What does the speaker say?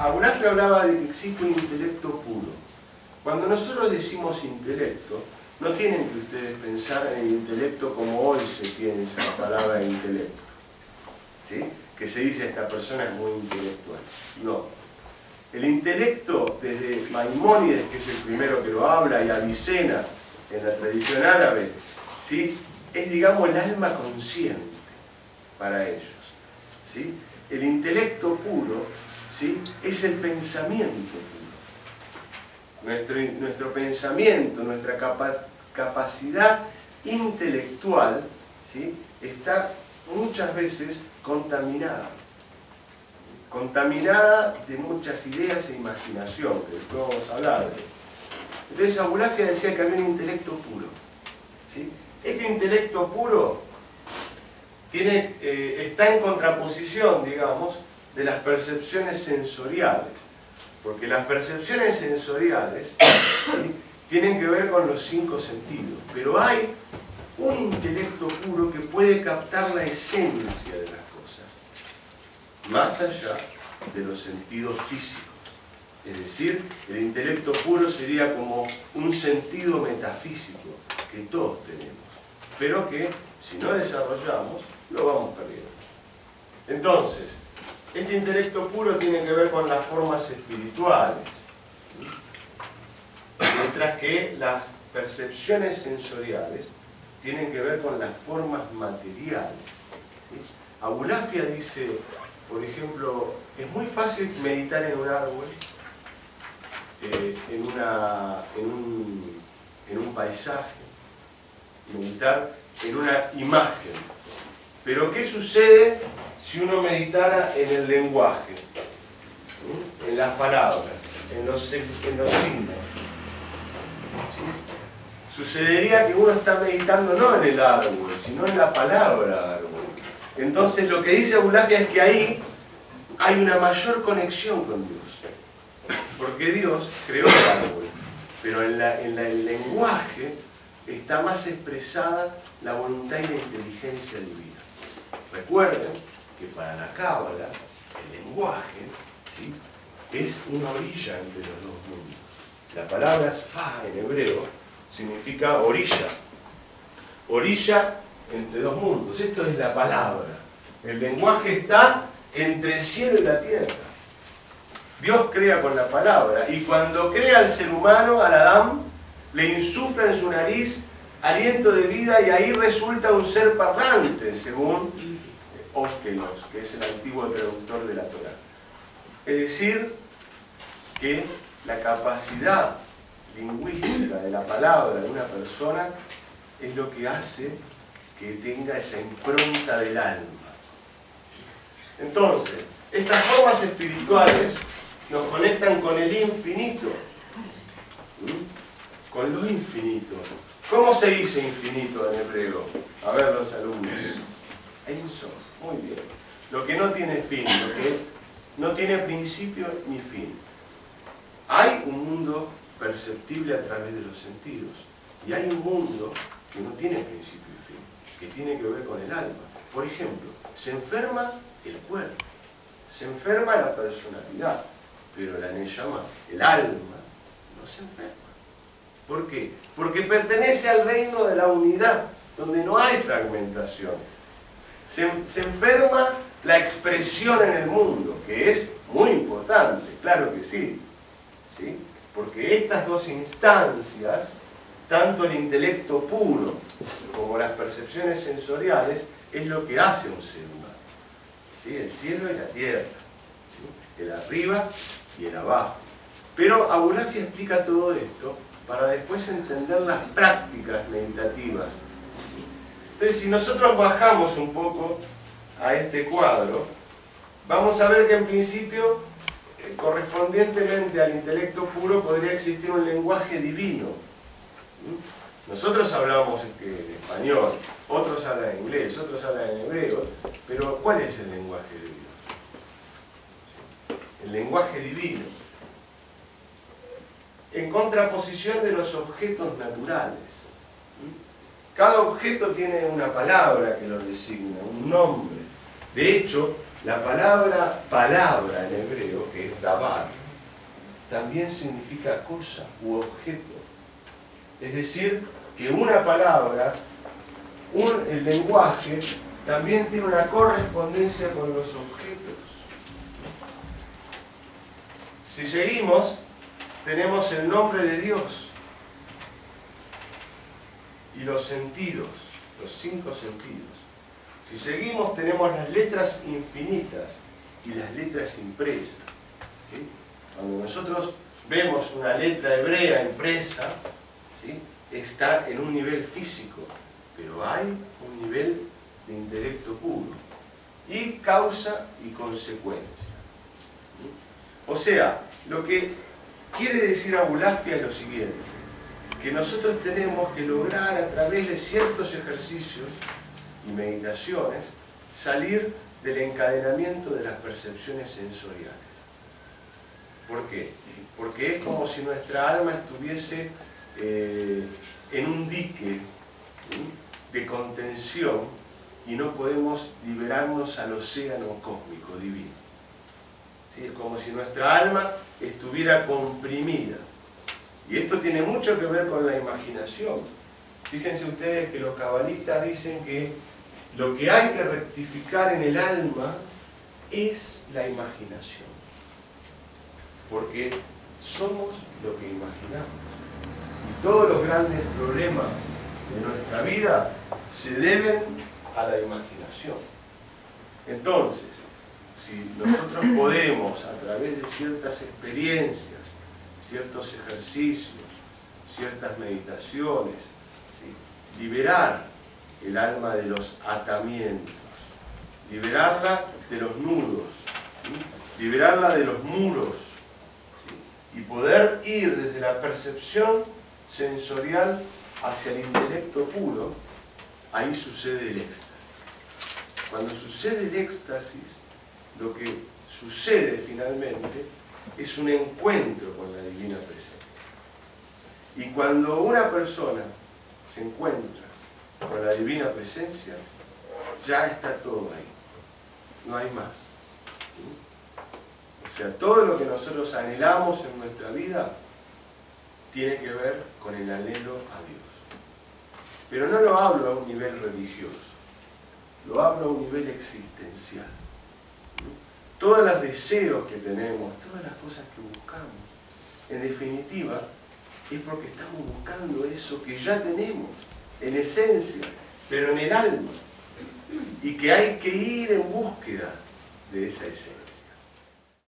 Abulafia hablaba de que existe un intelecto puro. Cuando nosotros decimos intelecto, no tienen que ustedes pensar en el intelecto como hoy se piensa la palabra intelecto, ¿sí? Que se dice esta persona es muy intelectual. No. El intelecto, desde Maimónides, que es el primero que lo habla, y Avicena, en la tradición árabe, ¿sí? Es, digamos, el alma consciente para ellos, ¿sí? El intelecto puro, ¿sí? Es el pensamiento puro. Nuestro pensamiento, nuestra capacidad intelectual, ¿sí? Está muchas veces contaminada. Contaminada de muchas ideas e imaginación, que después vamos a hablar de. Entonces Abulafia decía que había un intelecto puro, ¿sí? Este intelecto puro está en contraposición, digamos, de las percepciones sensoriales, porque las percepciones sensoriales, ¿sí? Tienen que ver con los 5 sentidos, pero hay un intelecto puro que puede captar la esencia de las cosas, más allá de los sentidos físicos. Es decir, el intelecto puro sería como un sentido metafísico que todos tenemos, pero que si no desarrollamos, lo vamos perdiendo. Entonces, este intelecto puro tiene que ver con las formas espirituales, mientras que las percepciones sensoriales tienen que ver con las formas materiales. Abulafia dice, por ejemplo, es muy fácil meditar en un árbol, en un paisaje, meditar en una imagen. Pero ¿qué sucede si uno meditara en el lenguaje, en las palabras, en los signos? ¿Sí? Sucedería que uno está meditando no en el árbol, sino en la palabra árbol. Entonces lo que dice Abulafia es que ahí hay una mayor conexión con Dios. Porque Dios creó el árbol, pero en el lenguaje está más expresada la voluntad y la inteligencia divina. Recuerden que para la Cábala, el lenguaje, ¿sí? Es una orilla entre los dos mundos. La palabra sfa en hebreo significa orilla. Orilla entre dos mundos. Esto es la palabra. El lenguaje está entre el cielo y la tierra. Dios crea con la palabra. Y cuando crea al ser humano, al Adán, le insufla en su nariz aliento de vida y ahí resulta un ser parlante, según Ósquenos, que es el antiguo traductor de la Torá. Es decir, que la capacidad lingüística de la palabra de una persona es lo que hace que tenga esa impronta del alma. Entonces, estas formas espirituales nos conectan con el infinito, con lo infinito. ¿Cómo se dice infinito en hebreo? A ver los alumnos. Ein Sof. Muy bien. Lo que no tiene fin, lo que no tiene principio ni fin. Hay un mundo perceptible a través de los sentidos y hay un mundo que no tiene principio y fin, que tiene que ver con el alma. Por ejemplo, se enferma el cuerpo, se enferma la personalidad, pero la Neshama, el alma, no se enferma. ¿Por qué? Porque pertenece al reino de la unidad, donde no hay fragmentación. Se enferma la expresión en el mundo, que es muy importante, claro que sí, ¿sí? Porque estas dos instancias, tanto el intelecto puro como las percepciones sensoriales, es lo que hace un ser humano, ¿sí? El cielo y la tierra, ¿sí? El arriba y el abajo. Pero Abulafia explica todo esto para después entender las prácticas meditativas. Entonces, si nosotros bajamos un poco a este cuadro, vamos a ver que en principio, correspondientemente al intelecto puro, podría existir un lenguaje divino. Nosotros hablamos en español, otros hablan en inglés, otros hablan en hebreo, pero ¿cuál es el lenguaje de Dios? El lenguaje divino. En contraposición de los objetos naturales. Cada objeto tiene una palabra que lo designa, un nombre. De hecho, La palabra palabra en hebreo, que es davar, también significa cosa u objeto. Es decir, que una palabra, el lenguaje, también tiene una correspondencia con los objetos. Si seguimos, tenemos el nombre de Dios y los sentidos, los 5 sentidos. Si seguimos, tenemos las letras infinitas y las letras impresas. ¿Sí? Cuando nosotros vemos una letra hebrea impresa, ¿sí?, está en un nivel físico, pero hay un nivel de intelecto puro y causa y consecuencia. ¿Sí? O sea, lo que quiere decir Abulafia es lo siguiente, que nosotros tenemos que lograr a través de ciertos ejercicios y meditaciones salir del encadenamiento de las percepciones sensoriales. ¿Por qué? Porque es como si nuestra alma estuviese en un dique, ¿sí?, de contención y no podemos liberarnos al océano cósmico divino. ¿Sí? Es como si nuestra alma estuviera comprimida. Y esto tiene mucho que ver con la imaginación. Fíjense ustedes que los cabalistas dicen que lo que hay que rectificar en el alma es la imaginación. Porque somos lo que imaginamos. Y todos los grandes problemas de nuestra vida se deben a la imaginación. Entonces, si nosotros podemos, a través de ciertas experiencias, ciertos ejercicios, ciertas meditaciones, ¿sí?, liberar el alma de los atamientos, liberarla de los nudos, ¿sí?, liberarla de los muros, ¿sí?, y poder ir desde la percepción sensorial hacia el intelecto puro, ahí sucede el éxtasis. Cuando sucede el éxtasis, lo que sucede finalmente es un encuentro con la divina presencia. Y cuando una persona se encuentra con la divina presencia, ya está todo ahí. No hay más. ¿Sí? O sea, todo lo que nosotros anhelamos en nuestra vida tiene que ver con el anhelo a Dios. Pero no lo hablo a un nivel religioso, lo hablo a un nivel existencial. Todos los deseos que tenemos, todas las cosas que buscamos, en definitiva, es porque estamos buscando eso que ya tenemos, en esencia, pero en el alma, y que hay que ir en búsqueda de esa esencia.